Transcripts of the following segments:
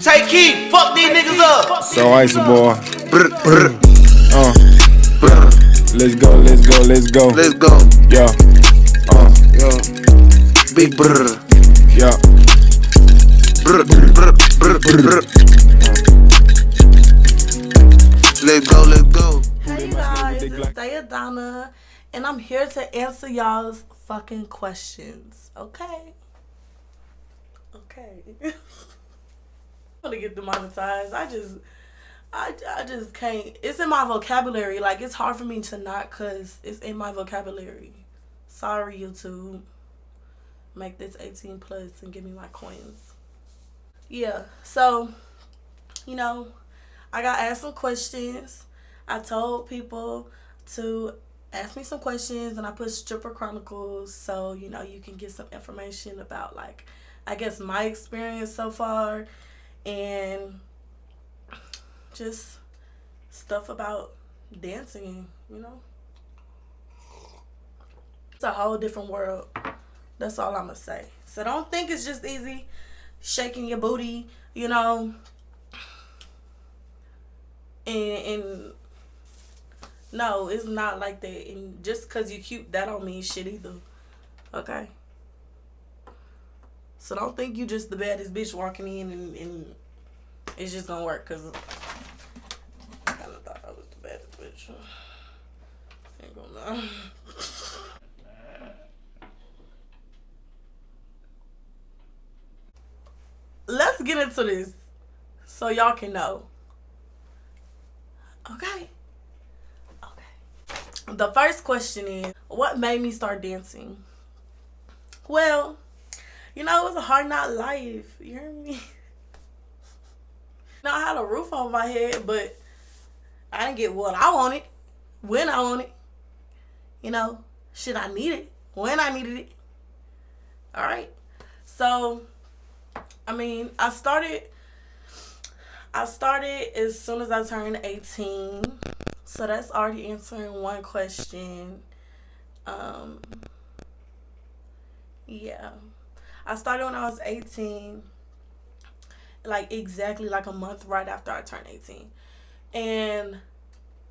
Take heat, fuck these niggas up. So icy boy. Brr, brr, Brr. Let's go, let's go, let's go. let's go. Yeah. Yo. Big brr. Yeah. Brr, brr, brr, brr. Let's go, let's go. Hey guys, it's Dayadonna, and I'm here to answer y'all's fucking questions. Okay. I'm gonna get demonetized. I just can't. It's in my vocabulary. Like, it's hard for me to not, cause it's in my vocabulary. Sorry, YouTube. Make this 18 plus and give me my coins. Yeah. So, I got asked some questions. I told people to ask me some questions, and I put Stripper Chronicles so you can get some information about, like, I guess, my experience so far, and just stuff about dancing. It's a whole different world. That's all I'm gonna say. So don't think it's just easy shaking your booty, and no, it's not like that. And just because you cute, that don't mean shit either. Okay? So don't think you just the baddest bitch walking in and it's just gonna work, because I kind of thought I was the baddest bitch. Ain't gonna lie. Let's get into this so y'all can know. Okay? The first question is, what made me start dancing? Well, it was a hard knock life. You hear me? I had a roof over my head, but I didn't get what I wanted, when I wanted. Shit, I needed when I needed it. Alright? So, I started as soon as I turned 18. So that's already answering one question. Yeah. I started when I was 18. Like, exactly like a month right after I turned 18. And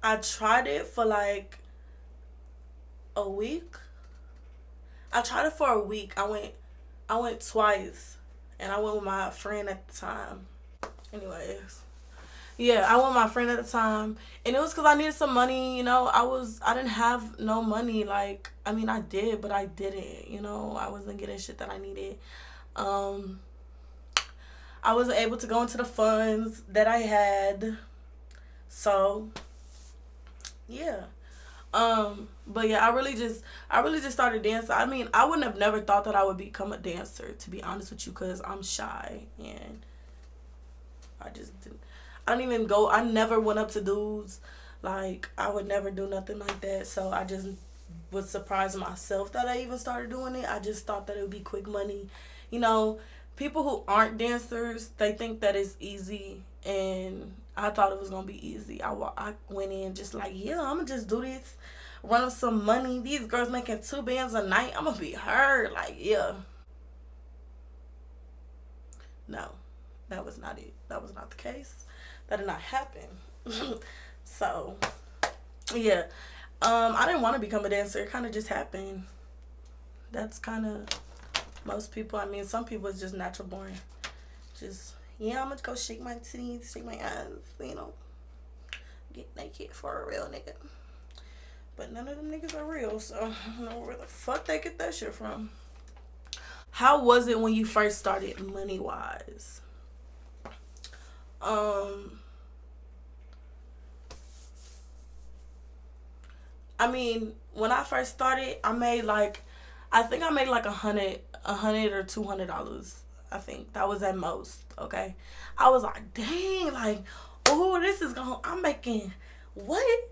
I tried it for like a week. I tried it for a week. I went twice. And I went with my friend at the time. Anyways. Yeah, I went with my friend at the time. And it was because I needed some money, I didn't have no money. Like, I did, but I didn't, I wasn't getting shit that I needed. I wasn't able to go into the funds that I had. So, yeah. But yeah, I really just started dancing. I wouldn't have never thought that I would become a dancer, to be honest with you, because I'm shy, and I just didn't. I never went up to dudes. Like, I would never do nothing like that. So I just was surprised myself that I even started doing it. I just thought that it would be quick money. People who aren't dancers, they think that it's easy, and I thought it was going to be easy. I went in just like, yeah, I'm going to just do this, run up some money. These girls making 2 bands a night. I'm going to be her. Like, yeah. No, that was not it. That was not the case. That did not happen. So, yeah. I didn't want to become a dancer. It kind of just happened. That's kind of most people. Some people it's just natural born. Just, yeah, I'm going to go shake my titties, shake my ass, get naked for a real nigga. But none of them niggas are real, so I don't know where the fuck they get that shit from. How was it when you first started money-wise? When I first started, I made like $100 or $200. I think that was at most. Okay, I was like, dang, like, oh, I'm making what?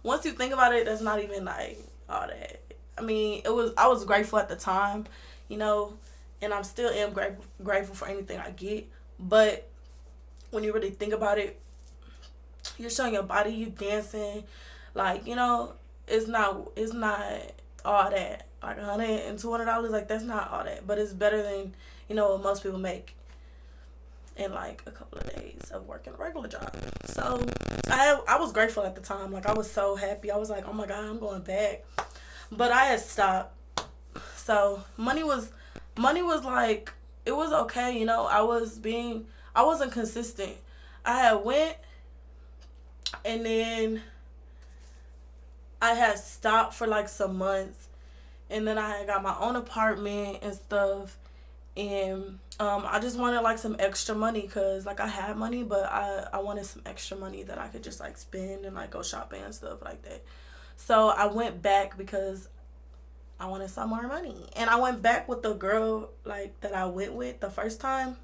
Once you think about it, that's not even like all that. I was grateful at the time, and I still am grateful for anything I get. But when you really think about it, you're showing your body, you dancing, like, it's not all that. Like $100 and $200, like, that's not all that, but it's better than what most people make. in like a couple of days of working a regular job. So I was grateful at the time. Like I was so happy. I was like, oh my God, I'm going back. But I had stopped. So money was like, it was okay, you know. I wasn't consistent. I had went and then I had stopped for like some months, and then I had got my own apartment and stuff, and I just wanted like some extra money because like I had money, but I wanted some extra money that I could just like spend and like go shopping and stuff like that. So I went back because I wanted some more money, and I went back with the girl like that I went with the first time,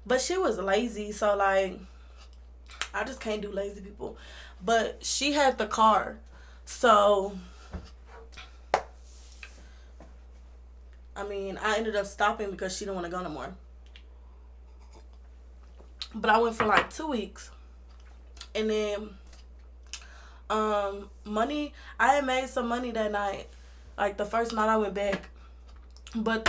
but she was lazy, so like I just can't do lazy people. But she had the car, so I mean, I ended up stopping because she didn't want to go no more. But I went for like 2 weeks. And then money, I had made some money that night. Like the first night I went back. But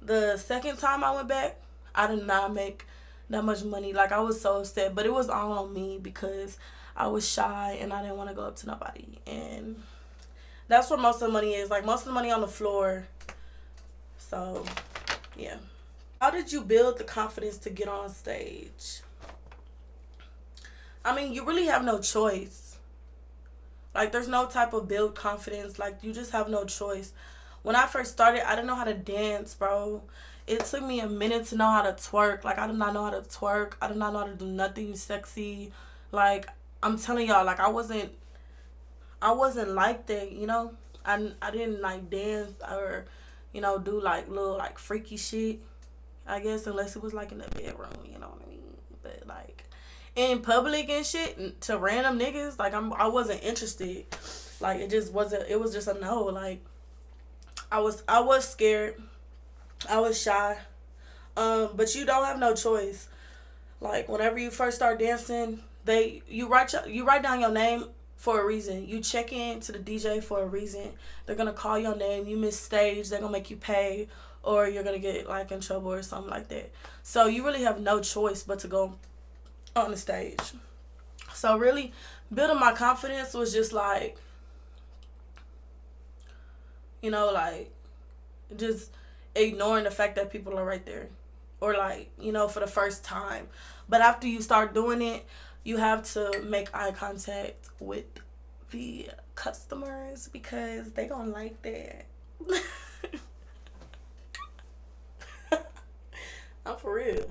the second time I went back, I did not make that much money. Like I was so upset, but it was all on me because I was shy and I didn't want to go up to nobody. And that's where most of the money is. Like most of the money on the floor. So, yeah. How did you build the confidence to get on stage? I mean, you really have no choice. Like there's no type of build confidence. Like you just have no choice. When I first started, I didn't know how to dance, bro. It took me a minute to know how to twerk. Like I did not know how to twerk. I did not know how to do nothing sexy. Like I'm telling y'all, like I wasn't like that, you know. I didn't like dance or, you know, do like little like freaky shit, I guess, unless it was like in the bedroom, you know what I mean. But like in public and shit to random niggas, like I wasn't interested. Like it just wasn't. It was just a no. Like I was scared. I was shy. But you don't have no choice. Like whenever you first start dancing, you write down your name for a reason. You check in to the DJ for a reason. They're gonna call your name. You miss stage, they're gonna make you pay, or you're gonna get like in trouble or something like that. So you really have no choice but to go on the stage. So really building my confidence was just like, you know, like just ignoring the fact that people are right there, or like, you know, for the first time. But after you start doing it, you have to make eye contact with the customers because they gonna like that. I'm for real.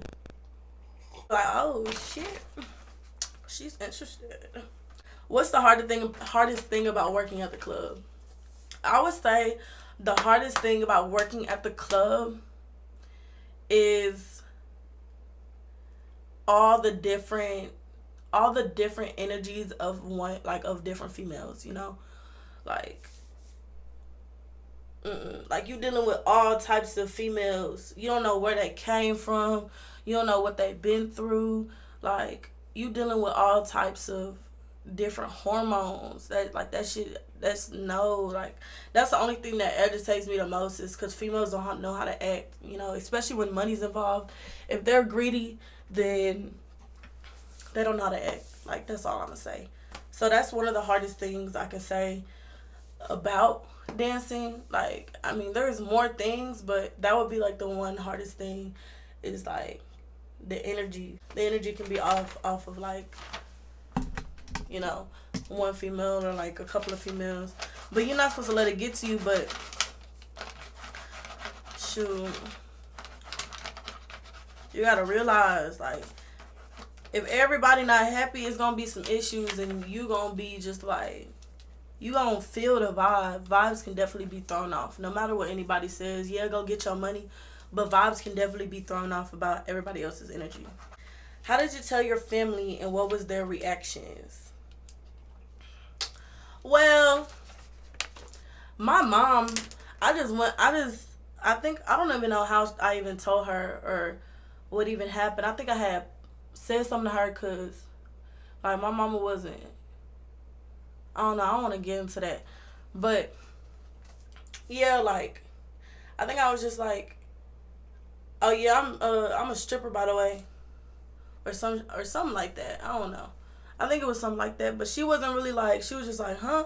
Like, oh shit, she's interested. What's the hardest thing about working at the club? I would say the hardest thing about working at the club is all the different energies of of different females, you know? Like like you dealing with all types of females. You don't know where they came from. You don't know what they've been through. Like you dealing with all types of different hormones. That shit. That's the only thing that agitates me the most is because females don't know how to act. You know, especially when money's involved. If they're greedy, then they don't know how to act. Like that's all I'm gonna say. So that's one of the hardest things I can say about dancing. Like, I mean, there's more things, but that would be like the one hardest thing is like the energy. The energy can be off of like, you know, one female or like a couple of females. But you're not supposed to let it get to you, but shoot. You gotta realize, like, if everybody not happy, it's gonna be some issues, and you gonna be just like, you gonna feel the vibe. Vibes can definitely be thrown off. No matter what anybody says, yeah, go get your money, but vibes can definitely be thrown off about everybody else's energy. How did you tell your family, and what was their reactions? Well, my mom, I think, I don't even know how I even told her or what even happened. I think I had said something to her because, like, my mama wasn't, I don't know, I don't want to get into that. But, yeah, like, I think I was just like, Oh yeah, I'm a stripper, by the way, or something like that. I don't know. I think it was something like that, but she wasn't really like. She was just like, huh?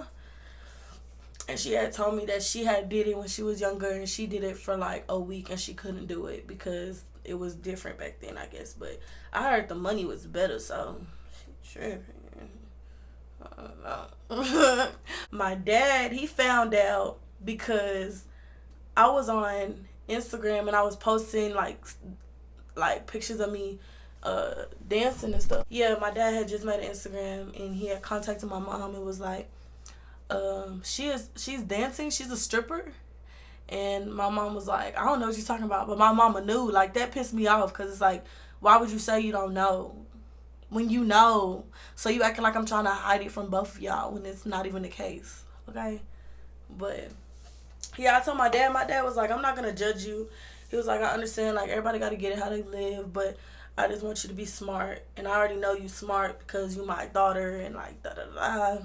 And she had told me that she had did it when she was younger, and she did it for like a week, and she couldn't do it because it was different back then, I guess. But I heard the money was better, so she tripping. I don't know. My dad, he found out because I was on Instagram and I was posting like pictures of me dancing and stuff. Yeah, my dad had just made an Instagram and he had contacted my mom and was like, she's dancing, she's a stripper. And my mom was like, I don't know what you're talking about. But my mama knew. Like, that pissed me off because it's like, why would you say you don't know when you know? So you acting like I'm trying to hide it from both of y'all when it's not even the case. Okay? But yeah, I told my dad was like, I'm not going to judge you. He was like, I understand, like, everybody got to get it how they live, but I just want you to be smart. And I already know you smart because you my daughter and like da-da-da.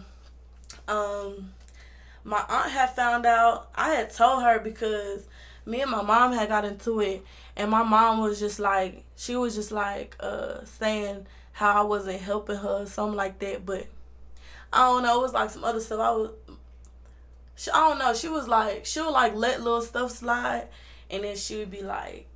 My aunt had found out. I had told her because me and my mom had got into it, and my mom was just like, she was just like saying how I wasn't helping her or something like that. But I don't know, it was like some other stuff. I don't know. She was like, she would like let little stuff slide, and then she'd be like,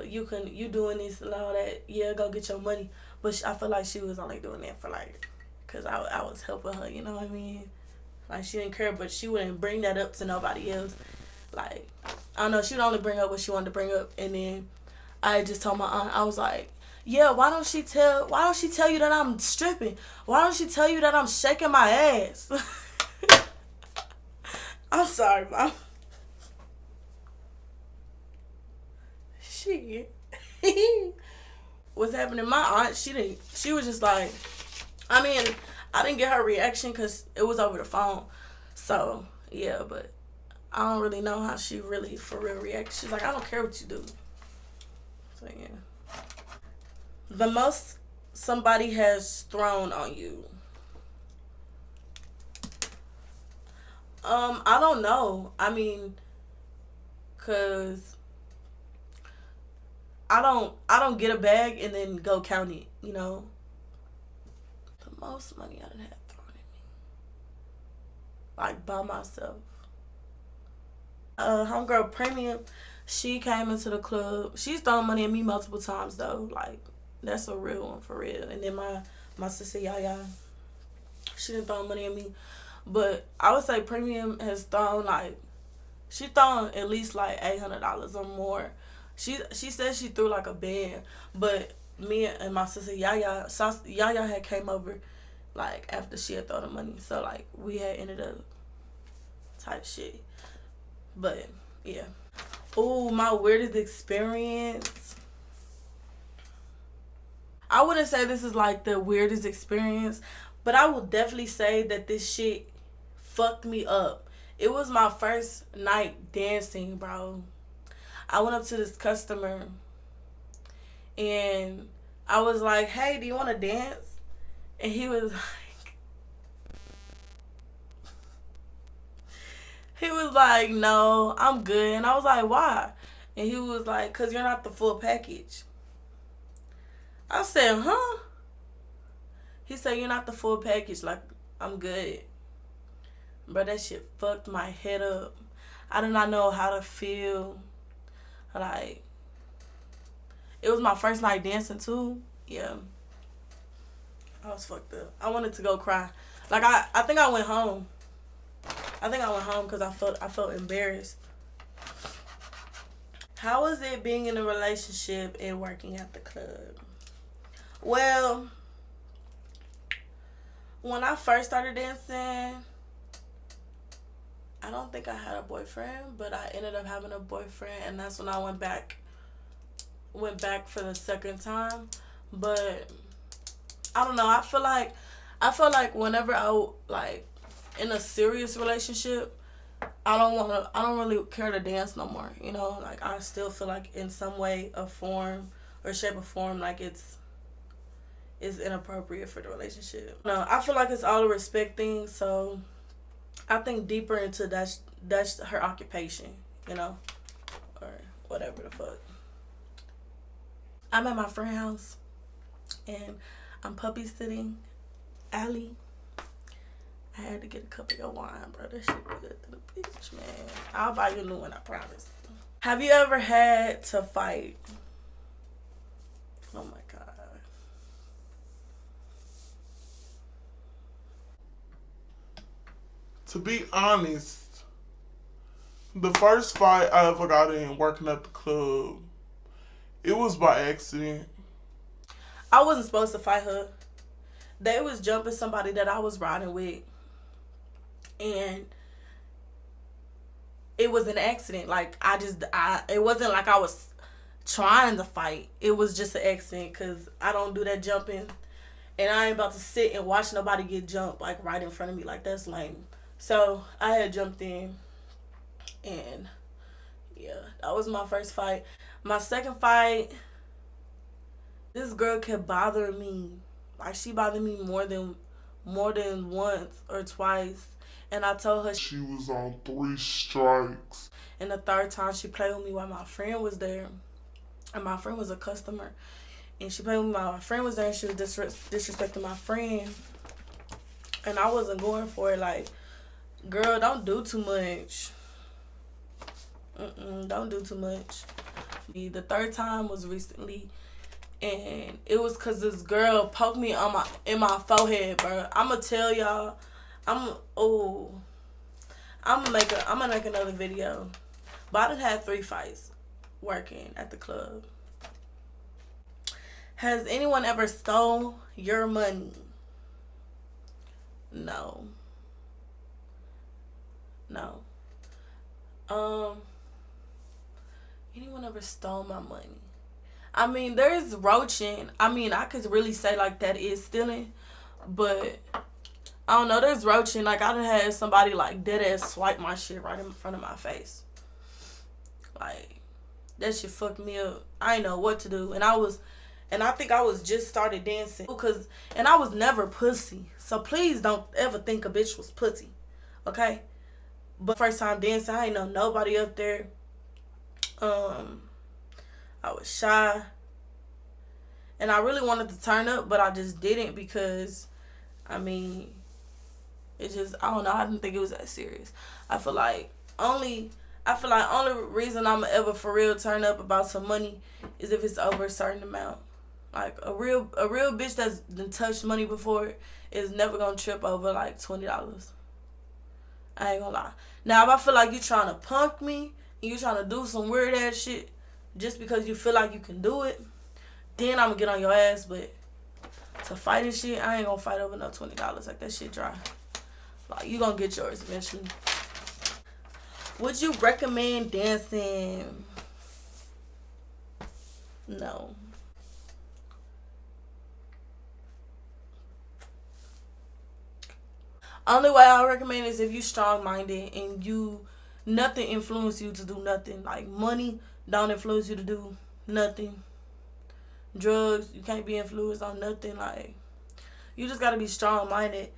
you doing this and all that. Yeah, go get your money. But I feel like she was only doing that for like, cause I was helping her. You know what I mean? Like, she didn't care, but she wouldn't bring that up to nobody else. Like, I don't know. She would only bring up what she wanted to bring up, and then I just told my aunt, I was like, yeah, why don't she tell you that I'm stripping? Why don't she tell you that I'm shaking my ass? I'm sorry, Mom. Shit. What's happening? My aunt, she was just like, I mean, I didn't get her reaction because it was over the phone. So, yeah, but I don't really know how she really, for real, reacts. She's like, I don't care what you do. So, yeah. The most somebody has thrown on you. I don't know. I mean, cause I don't get a bag and then go count it, you know. The most money I done had thrown at me. Like, by myself. Homegirl Premium, she came into the club. She's thrown money at me multiple times though. Like, that's a real one for real. And then my sister Yaya, she didn't throw money at me. But I would say Premium has thrown she thrown at least like $800 or more. She said she threw like a band, but me and my sister Yaya had came over like after she had thrown the money. So like we had ended up type shit. But yeah. Ooh, my weirdest experience. I wouldn't say this is like the weirdest experience, but I will definitely say that this shit fucked me up. It was my first night dancing, bro. I went up to this customer and I was like, hey, do you want to dance? And he was like, no, I'm good. And I was like, why? And he was like, because you're not the full package. I said, huh? He said, you're not the full package. Like, I'm good. Bro, that shit fucked my head up. I did not know how to feel. Like, it was my first night dancing, too. Yeah. I was fucked up. I wanted to go cry. Like, I think I went home. Because I felt embarrassed. How was it being in a relationship and working at the club? Well, when I first started dancing, I don't think I had a boyfriend, but I ended up having a boyfriend, and that's when I went back for the second time. But I don't know. I feel like whenever I like in a serious relationship, I don't really care to dance no more. You know, like I still feel like in some way, a form or shape or form, like it's inappropriate for the relationship. No, I feel like it's all a respect thing. So I think deeper into that's her occupation. You know, or whatever the fuck. I'm at my friend's house and I'm puppy sitting. Allie, I had to get a cup of your wine, bro. That shit good to the bitch, man. I'll buy you a new one, I promise. Have you ever had to fight? Oh my God. To be honest, the first fight I ever got in working at the club, it was by accident. I wasn't supposed to fight her. They was jumping somebody that I was riding with. And it was an accident. Like, it wasn't like I was trying to fight. It was just an accident because I don't do that jumping. And I ain't about to sit and watch nobody get jumped, like, right in front of me. Like, that's lame. So, I had jumped in. And, yeah, that was my first fight. My second fight, this girl kept bothering me. Like, she bothered me more than once or twice. And I told her She was on 3 strikes. And the third time she played with me while my friend was there. And my friend was a customer. And she played with me while my friend was there and she was disrespecting my friend. And I wasn't going for it. Like, girl, don't do too much. Don't do too much. The third time was recently. And it was because this girl poked me in my forehead, bro. I'ma tell y'all. I'm gonna make another video. But I done had 3 fights working at the club. Has anyone ever stole your money? No. Anyone ever stole my money? I mean, there's roaching. I mean, I could really say like that is stealing, but I don't know. There's roaching. Like, I done had somebody like dead ass swipe my shit right in front of my face. Like, that shit fucked me up. I didn't know what to do, and I think I was just started dancing and I was never pussy. So please don't ever think a bitch was pussy, okay? But first time dancing, I ain't know nobody up there. I was shy. And I really wanted to turn up, but I just didn't because, I mean, I don't know, I didn't think it was that serious. I feel like only reason I'm ever for real turn up about some money is if it's over a certain amount. Like, a real bitch that's done touched money before is never gonna trip over like $20. I ain't gonna lie. Now, if I feel like you trying to punk me and you trying to do some weird ass shit just because you feel like you can do it, then I'm gonna get on your ass. But to fight and shit, I ain't gonna fight over no $20. Like, that shit dry. Like, you gonna get yours eventually. Would you recommend dancing? No. Only way I recommend is if you strong-minded and nothing influence you to do nothing. Like, money don't influence you to do nothing. Drugs, you can't be influenced on nothing. Like, you just gotta be strong-minded.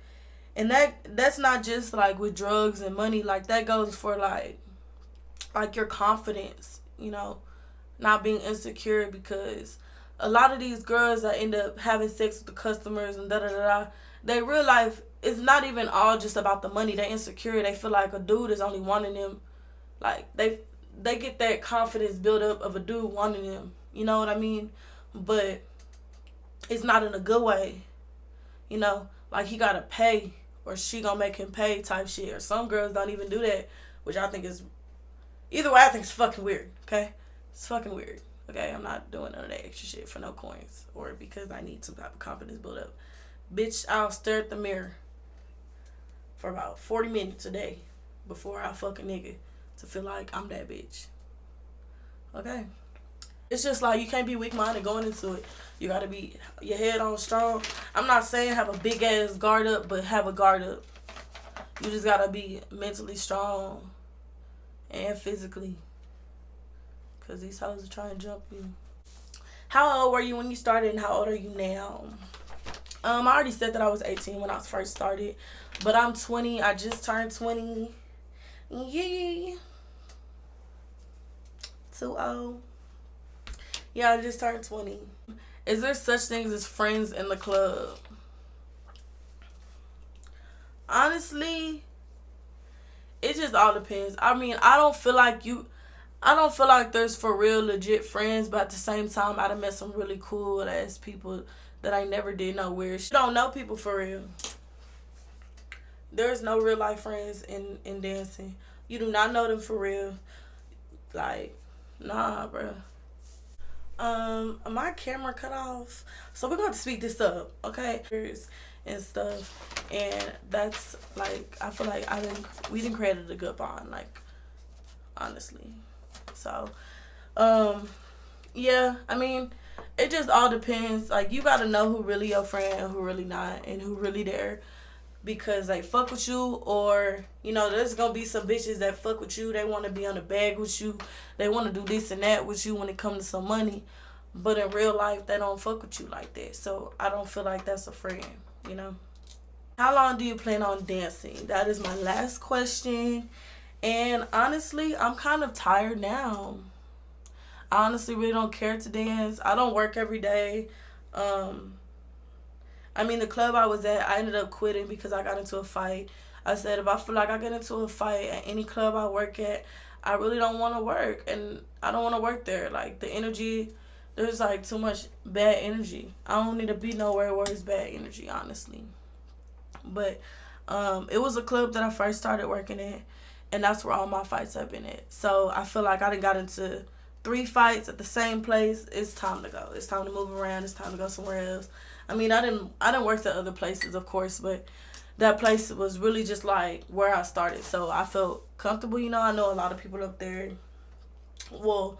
And that's not just like with drugs and money. Like, that goes for like your confidence, you know, not being insecure, because a lot of these girls that end up having sex with the customers and they real life, it's not even all just about the money. They insecure. They feel like a dude is only wanting them. Like, they get that confidence built up of a dude wanting them. You know what I mean? But it's not in a good way. You know, like, he gotta pay or she gonna make him pay type shit. Or some girls don't even do that, which I think is, either way, I think it's fucking weird, okay? It's fucking weird, okay? I'm not doing none of that extra shit for no coins or because I need some type of confidence built up. Bitch, I'll stare at the mirror for about 40 minutes a day before I fuck a nigga to feel like I'm that bitch. Okay? It's just like, you can't be weak-minded going into it. You gotta be your head on strong. I'm not saying have a big-ass guard up, but have a guard up. You just gotta be mentally strong and physically, because these hoes are trying to jump you. How old were you when you started and how old are you now? I already said that I was 18 when I first started, but I'm 20. I just turned 20. Yeah. 20. Yeah, I just turned 20. Is there such things as friends in the club? Honestly, it just all depends. I mean, I don't feel like there's for real legit friends, but at the same time, I done met some really cool ass people that I never did know weird shit. Don't know people for real. There's no real life friends in dancing. You do not know them for real. Like, nah, bruh. My camera cut off, so we're going to speed this up, okay? And stuff, and that's like, I feel like we didn't create a good bond, like, honestly. So, yeah, I mean, it just all depends. Like, you gotta know who really your friend and who really not, and who really there because they fuck with you, or, you know, there's gonna be some bitches that fuck with you. They want to be on the bag with you. They want to do this and that with you when it comes to some money, but in real life, they don't fuck with you like that. So I don't feel like that's a friend, you know. How long do you plan on dancing? That is my last question. And honestly, I'm kind of tired now. I honestly really don't care to dance. I don't work every day. I mean, the club I was at, I ended up quitting because I got into a fight. I said, if I feel like I get into a fight at any club I work at, I really don't want to work. And I don't want to work there. Like, the energy, there's like too much bad energy. I don't need to be nowhere where it's bad energy, honestly. But it was a club that I first started working at, and that's where all my fights have been at. So I feel like I done got into 3 fights at the same place. It's time to go. It's time to move around. It's time to go somewhere else. I mean, I didn't work at other places, of course, but that place was really just like where I started. So I felt comfortable. You know, I know a lot of people up there. Well,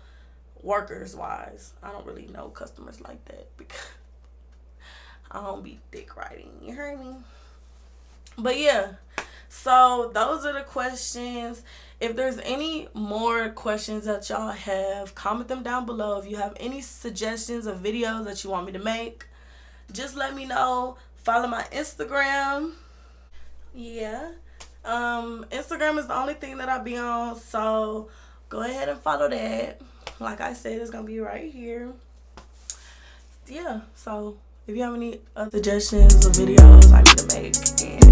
workers wise, I don't really know customers like that because I don't be dick riding. You heard me? But yeah, so those are the questions. If there's any more questions that y'all have, comment them down below. If you have any suggestions of videos that you want me to make, just let me know. Follow my Instagram. Yeah. Instagram is the only thing that I be on, so go ahead and follow that. Like I said, it's gonna be right here. Yeah, so if you have any other suggestions or videos I need to make, and